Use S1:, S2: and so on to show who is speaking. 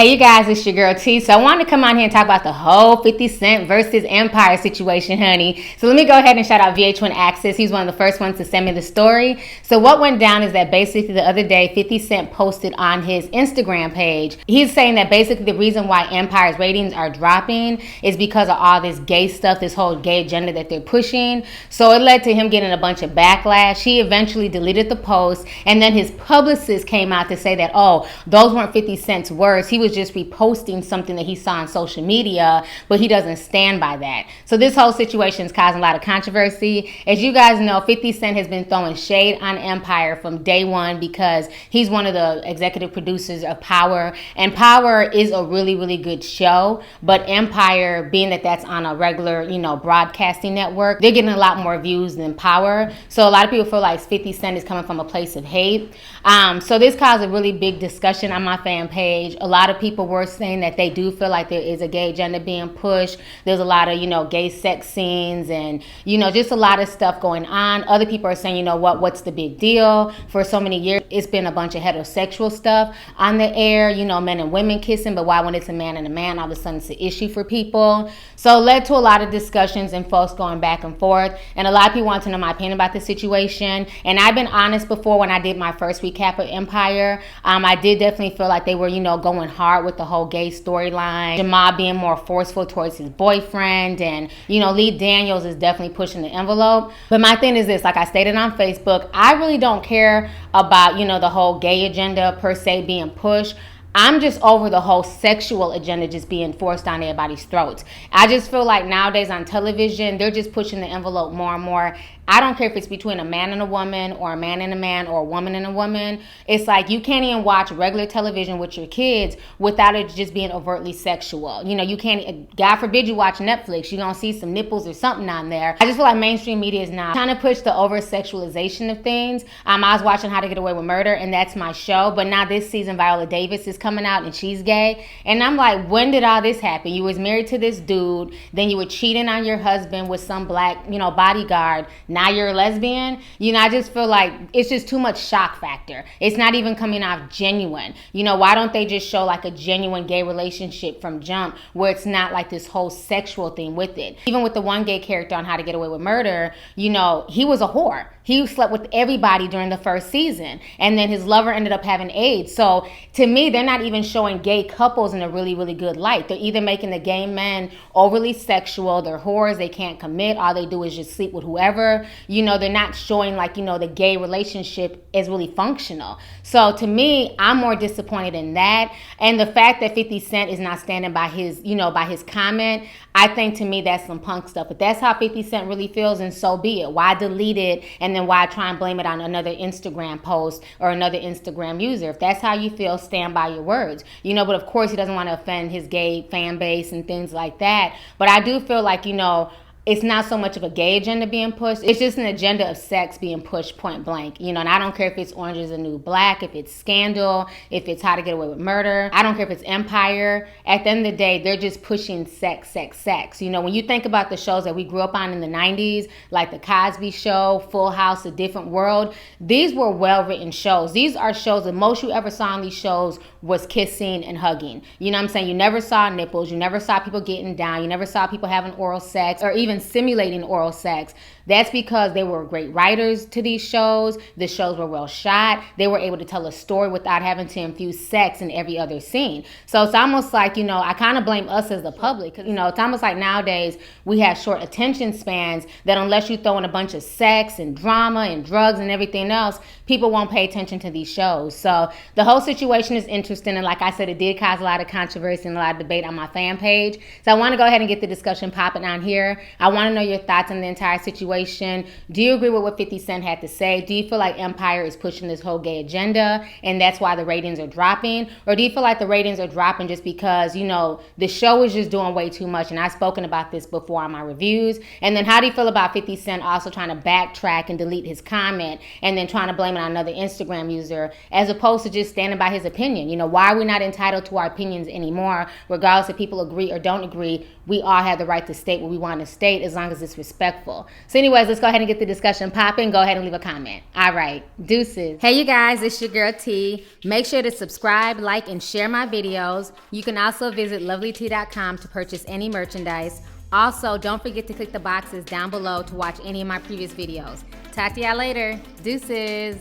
S1: Hey you guys, it's your girl T. So I wanted to come on here and talk about the whole 50 Cent versus Empire situation, honey. So let me go ahead and shout out VH1 Access. He's one of the first ones to send me the story. So what went down is that basically the other day, 50 Cent posted on his Instagram page. He's saying that basically the reason why Empire's ratings are dropping is because of all this gay stuff, this whole gay agenda that they're pushing. So it led to him getting a bunch of backlash. He eventually deleted the post, and then his publicist came out to say that, oh, those weren't 50 Cent's words. He was just reposting something that he saw on social media, but he doesn't stand by that. So this whole situation is causing a lot of controversy. As you guys know, 50 Cent has been throwing shade on Empire from day one because he's one of the executive producers of Power, and Power is a really, really good show, but Empire, being that that's on a regular, broadcasting network, they're getting a lot more views than Power. So a lot of people feel like 50 Cent is coming from a place of hate. So this caused a really big discussion on my fan page. A lot of people were saying that they do feel like there is a gay agenda being pushed. There's a lot of, gay sex scenes and, just a lot of stuff going on. Other people are saying, what's the big deal? For so many years, it's been a bunch of heterosexual stuff on the air, men and women kissing, but why when it's a man and a man, all of a sudden it's an issue for people? So it led to a lot of discussions and folks going back and forth. And a lot of people want to know my opinion about the situation. And I've been honest before when I did my first recap of Empire. I did definitely feel like they were, going hard with the whole gay storyline. Jamal being more forceful towards his boyfriend, and Lee Daniels is definitely pushing the envelope. But my thing is this, like I stated on Facebook, I really don't care about the whole gay agenda per se being pushed. I'm just over the whole sexual agenda just being forced down everybody's throats. I just feel like nowadays on television, they're just pushing the envelope more and more. I don't care if it's between a man and a woman or a man and a man or a woman and a woman. It's like you can't even watch regular television with your kids without it just being overtly sexual. You can't, God forbid you watch Netflix, you're going to see some nipples or something on there. I just feel like mainstream media is now trying to push the over-sexualization of things. I was watching How to Get Away with Murder, and that's my show. But now this season, Viola Davis is coming out and she's gay. And I'm like, when did all this happen? You was married to this dude, then you were cheating on your husband with some black, bodyguard. Now you're a lesbian. I just feel like it's just too much shock factor. It's not even coming off genuine. Why don't they just show like a genuine gay relationship from jump where it's not like this whole sexual thing with it? Even with the one gay character on How to Get Away with Murder, he was a whore. He slept with everybody during the first season, and then his lover ended up having AIDS. So to me, they're not even showing gay couples in a really, really good light. They're either making the gay men overly sexual, they're whores, they can't commit, all they do is just sleep with whoever. They're not showing like, the gay relationship is really functional. So to me, I'm more disappointed in that. And the fact that 50 Cent is not standing by his, by his comment, I think to me that's some punk stuff. But that's how 50 Cent really feels, and so be it. Why delete it and then why try and blame it on another Instagram post or another Instagram user? If that's how you feel, stand by your words. But of course he doesn't want to offend his gay fan base and things like that. But I do feel like, it's not so much of a gay agenda being pushed. It's just an agenda of sex being pushed point blank. And I don't care if it's Orange is the New Black, if it's Scandal, if it's How to Get Away with Murder. I don't care if it's Empire. At the end of the day, they're just pushing sex, sex, sex. When you think about the shows that we grew up on in the 90s, like The Cosby Show, Full House, A Different World, these were well-written shows. These are shows, the most you ever saw on these shows was kissing and hugging. You know what I'm saying? You never saw nipples. You never saw people getting down. You never saw people having oral sex or even simulating oral sex. That's because they were great writers to these shows. The shows were well shot. They were able to tell a story without having to infuse sex in every other scene. So it's almost like, I kind of blame us as the public. It's almost like nowadays we have short attention spans that unless you throw in a bunch of sex and drama and drugs and everything else, people won't pay attention to these shows. So the whole situation is interesting. And like I said, it did cause a lot of controversy and a lot of debate on my fan page. So I want to go ahead and get the discussion popping on here. I want to know your thoughts on the entire situation. Do you agree with what 50 Cent had to say? Do you feel like Empire is pushing this whole gay agenda and that's why the ratings are dropping? Or do you feel like the ratings are dropping just because, the show is just doing way too much? And I've spoken about this before on my reviews. And then how do you feel about 50 Cent also trying to backtrack and delete his comment and then trying to blame it on another Instagram user as opposed to just standing by his opinion? Why are we not entitled to our opinions anymore? Regardless if people agree or don't agree, we all have the right to state what we want to state. date as long as it's respectful. So anyways, let's go ahead and get the discussion popping. Go ahead and leave a comment. All right, deuces. Hey you guys, it's your girl T. Make sure to subscribe, like, and share my videos. You can also visit lovelyti.com to purchase any merchandise. Also, don't forget to click the boxes down below to watch any of my previous videos. Talk to y'all later. Deuces.